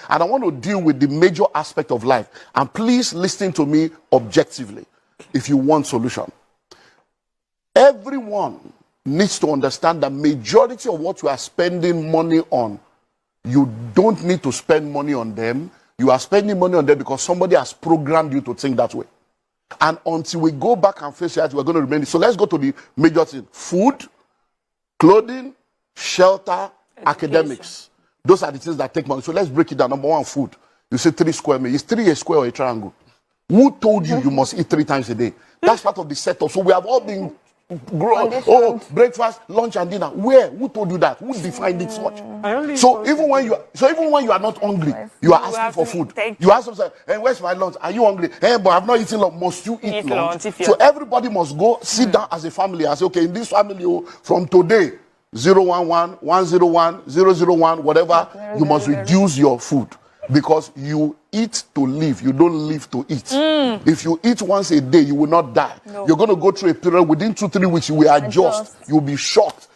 And I want to deal with the major aspect of life. And please listen to me objectively if you want solution. Everyone needs to understand that majority of what you are spending money on, you don't need to spend money on them. You are spending money on them because somebody has programmed you to think that way. And until we go back and face reality, we're going to remain. So let's go to the major thing. Food, clothing, shelter, academics. Those are the things that take money. So let's break it down. Number one, food. You say 3 square meters. Is 3 a square or a triangle? Who told you you must eat 3 times a day? That's part of the setup. So we have all been breakfast, lunch, and dinner. Where? Who told you that? Who defined it such? So even when you are not hungry, you are asking for food. You ask yourself, hey, where's my lunch? Are you hungry? Hey, but I've not eaten lunch. Must you eat lunch? So everybody must go sit down as a family and say, okay, in this family, from today, 011, 101, 001, whatever, you must reduce your food. Because you eat to live, you don't live to eat. If you eat once a day, you will not die. No. You're going to go through a period within 2-3 weeks, you will adjust. You'll be shocked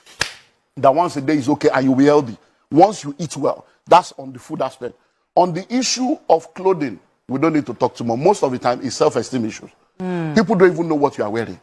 that once a day is okay and you'll be healthy. Once you eat well, that's on the food aspect. On the issue of clothing, we don't need to talk too much. Most of the time, it's self-esteem issues. People don't even know what you are wearing.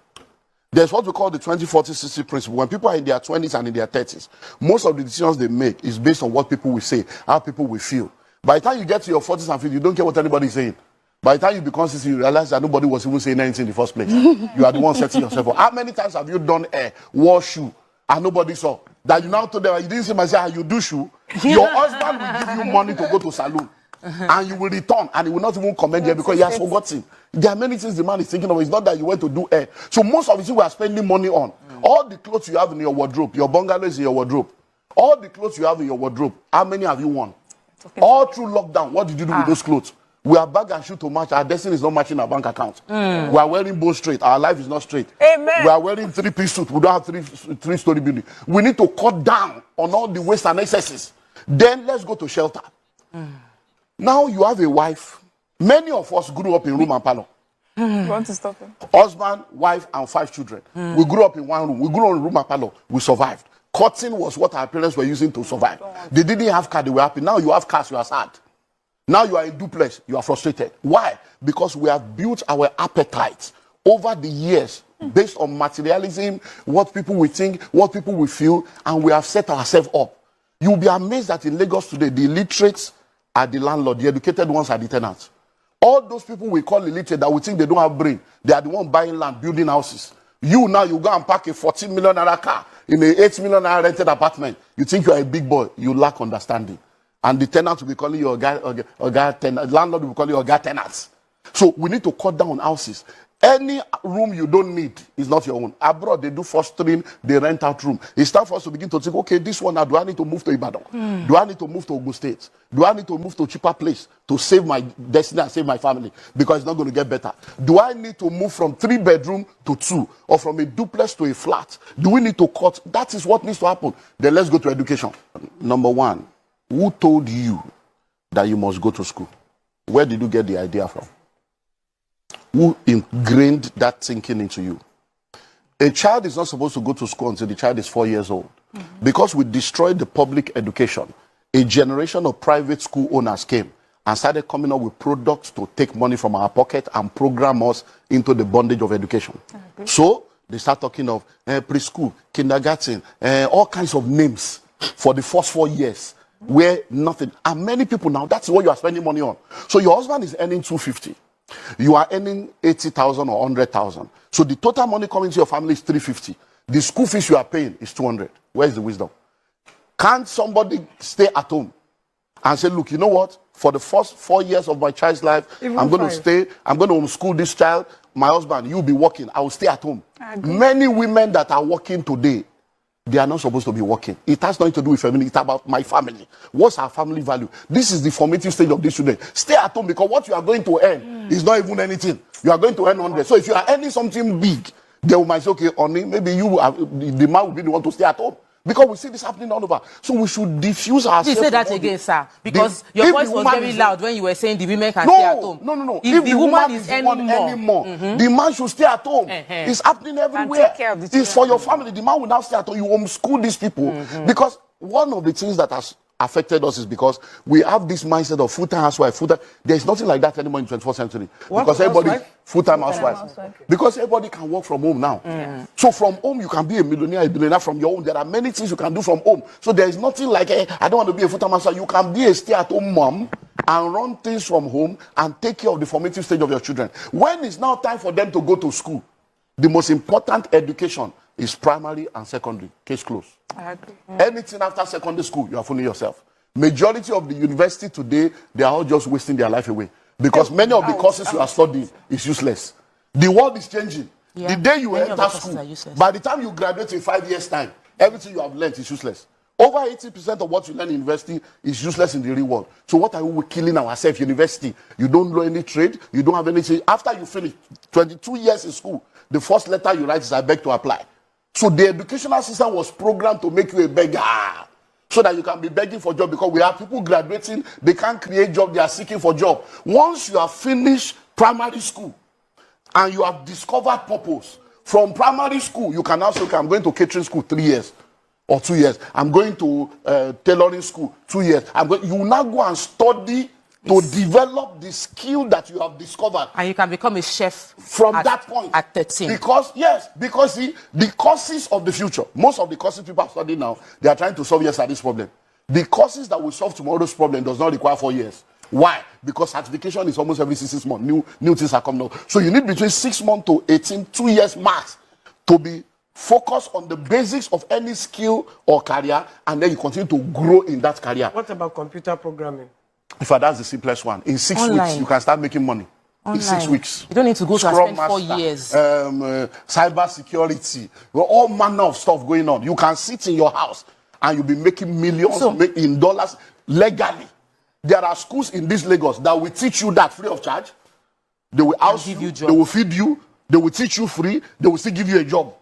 There's what we call the 20-40-60 principle. When people are in their 20s and in their 30s, most of the decisions they make is based on what people will say, how people will feel. By the time you get to your 40s and 50s, you don't care what anybody is saying. By the time you become 60, you realize that nobody was even saying anything in the first place. You are the one setting yourself up. How many times have you done hair, wore shoe, and nobody saw? That you now told them, you didn't see myself, you do shoe. Your husband will give you money to go to salon. And you will return, and he will not even commend you because he has forgotten. There are many things the man is thinking of. It's not that you went to do hair. So most of the things we are spending money on, all the clothes you have in your wardrobe, your bungalow is in your wardrobe. All the clothes you have in your wardrobe, how many have you won? All through lockdown, what did you do with those clothes? We are bag and shoe to match. Our destiny is not matching our bank account. We are wearing both straight. Our life is not straight. Amen. We are wearing 3-piece suit. We don't have three-story building. We need to cut down on all the waste and excesses. Then let's go to shelter. Now you have a wife. Many of us grew up in room and parlor. You want to stop him? Husband, wife, and 5 children. We grew up in one room. We grew up in room and parlor. We survived. Cotton was what our parents were using to survive. They didn't have car, they were happy. Now you have cars, you are sad. Now you are in duplex, you are frustrated. Why? Because we have built our appetites over the years based on materialism, what people will think, what people will feel, and we have set ourselves up. You'll be amazed that in Lagos today, the illiterates are the landlord, the educated ones are the tenants. All those people we call illiterate that we think they don't have brain, they are the ones buying land, building houses. You now, you go and park a 14 million naira car in an 8 million naira rented apartment. You think you are a big boy. You lack understanding. And the tenant will be calling you a guy tenant. Landlord will be calling you a guy tenants. So we need to cut down houses. Any room you don't need is not your own. Abroad, they do fostering, they rent out room. It's time for us to begin to think, okay, this one now, do I need to move to Ibadan? Do I need to move to Ogun State? Do I need to move to a cheaper place to save my destiny and save my family? Because it's not going to get better. Do I need to move from 3-bedroom to 2? Or from a duplex to a flat? Do we need to cut? That is what needs to happen. Then let's go to education. Number one, who told you that you must go to school? Where did you get the idea from? Who ingrained that thinking into you? A child is not supposed to go to school until the child is 4 years old. Because we destroyed the public education, a generation of private school owners came and started coming up with products to take money from our pocket and program us into the bondage of education. So they start talking of preschool, kindergarten, all kinds of names for the first 4 years where nothing. And many people now, that's what you are spending money on. So your husband is earning 250. You are earning 80,000 or 100,000. So the total money coming to your family is 350. The school fees you are paying is 200. Where is the wisdom? Can't somebody stay at home and say, look, you know what? For the first 4 years of my child's life, I'm going to stay. I'm going to homeschool this child. My husband, you'll be working. I will stay at home. Many women that are working today, they are not supposed to be working. It has nothing to do with family. It's about my family. What's our family value? This is the formative stage of this children. Stay at home because what you are going to earn is not even anything. You are going to earn 100. So if you are earning something big, they might say, okay, honey, maybe the man will be the one to stay at home. Because we see this happening all over. So we should diffuse ourselves. You say that again, sir. Because your voice was very loud when you were saying the women can stay at home. No. If the woman is earning more, the man should stay at home. It's happening everywhere. It's for your family. The man will now stay at home. You homeschool these people. Because one of the things that has affected us is because we have this mindset of full-time housewife, full-time. There's nothing like that anymore in 21st century. What because everybody, housewife? full-time housewife. Because everybody can work from home now. So from home, you can be a millionaire, a billionaire from your home. There are many things you can do from home. So there is nothing like, I don't want to be a full-time housewife. You can be a stay-at-home mom and run things from home and take care of the formative stage of your children. When it's now time for them to go to school, the most important education is primary and secondary. Case closed. I agree. Anything after secondary school, you are fooling yourself. Majority of the university today, they are all just wasting their life away. Because many of the courses you are studying is useless. The world is changing. Yeah, The day you many of the enter courses school, are useless. by the time you graduate in 5 years' time, everything you have learned is useless. Over 80% of what you learn in university is useless in the real world. So what are we killing ourselves? University, you don't know any trade, you don't have anything. After you finish 22 years in school, the first letter you write is I beg to apply. So the educational system was programmed to make you a beggar, so that you can be begging for job, because we have people graduating, they can't create job, they are seeking for job. Once you have finished primary school and you have discovered purpose, from primary school, you can now say, okay, I'm going to catering school 3 years or 2 years. I'm going to tailoring school 2 years. You will now go and study to develop the skill that you have discovered. And you can become a chef From at, that point. at 13. Because see, the courses of the future, most of the courses people are studying now, they are trying to solve yesterday's problem. The courses that will solve tomorrow's problem does not require 4 years. Why? Because certification is almost every 6 months. New things are coming out. So you need between 6 months to 18, 2 years max, to be focused on the basics of any skill or career, and then you continue to grow in that career. What about computer programming? In fact, that's the simplest one. In 6 Online. weeks, you can start making money. In 6 Online. weeks. You don't need to go to Scrum spend 4 Master, years. Cyber security, all manner of stuff going on. You can sit in your house and you'll be making millions in dollars legally. There are schools in this Lagos that will teach you that free of charge. They will house give you, you job. they will feed you, they will teach you free, they will still give you a job.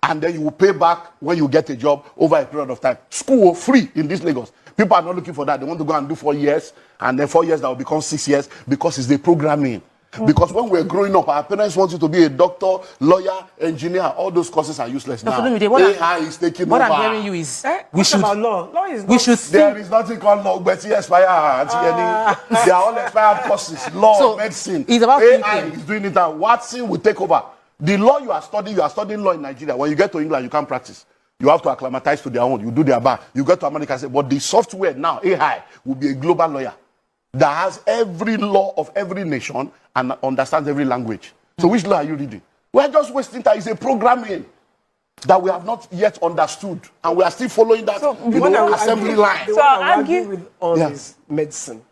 And then you will pay back when you get a job over a period of time. School free in this Lagos. People are not looking for that. They want to go and do 4 years, and then 4 years that will become 6 years, because it's the programming. Because when we're growing up, our parents want you to be a doctor, lawyer, engineer. All those courses are useless now. AI is taking what over. I'm hearing you is What about law? Law is we not- should There think. is nothing called law, but expired. They are all expired courses. Law, So, medicine. it's about AI thinking. is doing it now. Watson will take over. The law you are studying law in Nigeria. When you get to England, you can't practice. You have to acclimatize to their own. You do their bar. You get to America and say, but the software now, AI, will be a global lawyer that has every law of every nation and understands every language. So which law are you reading? We're just wasting time. It's a programming that we have not yet understood, and we are still following that assembly line. The So one I I will argue argue- with on Yeah. is medicine.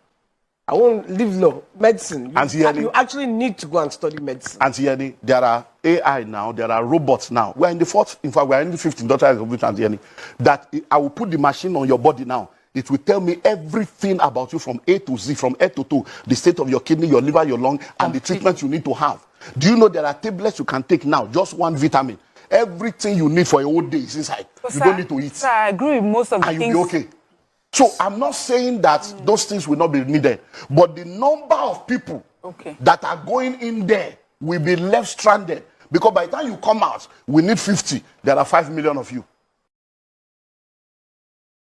I won't leave law. Medicine. Auntie Annie. You actually need to go and study medicine. Auntie Yenny, there are AI now, there are robots now. We're in the fourth, in fact, we're in the 15th industrial revolution, Auntie Yenny, that I will put the machine on your body now. It will tell me everything about you from A to Z, from head to toe, the state of your kidney, your liver, your lung, and the treatment you need to have. Do you know there are tablets you can take now, just one vitamin? Everything you need for a whole day is inside. You don't need to eat. Sir, I agree with most of the And things. you'll be okay. So I'm not saying that those things will not be needed, but the number of people that are going in there will be left stranded, because by the time you come out, we need 50. There are 5 million of you.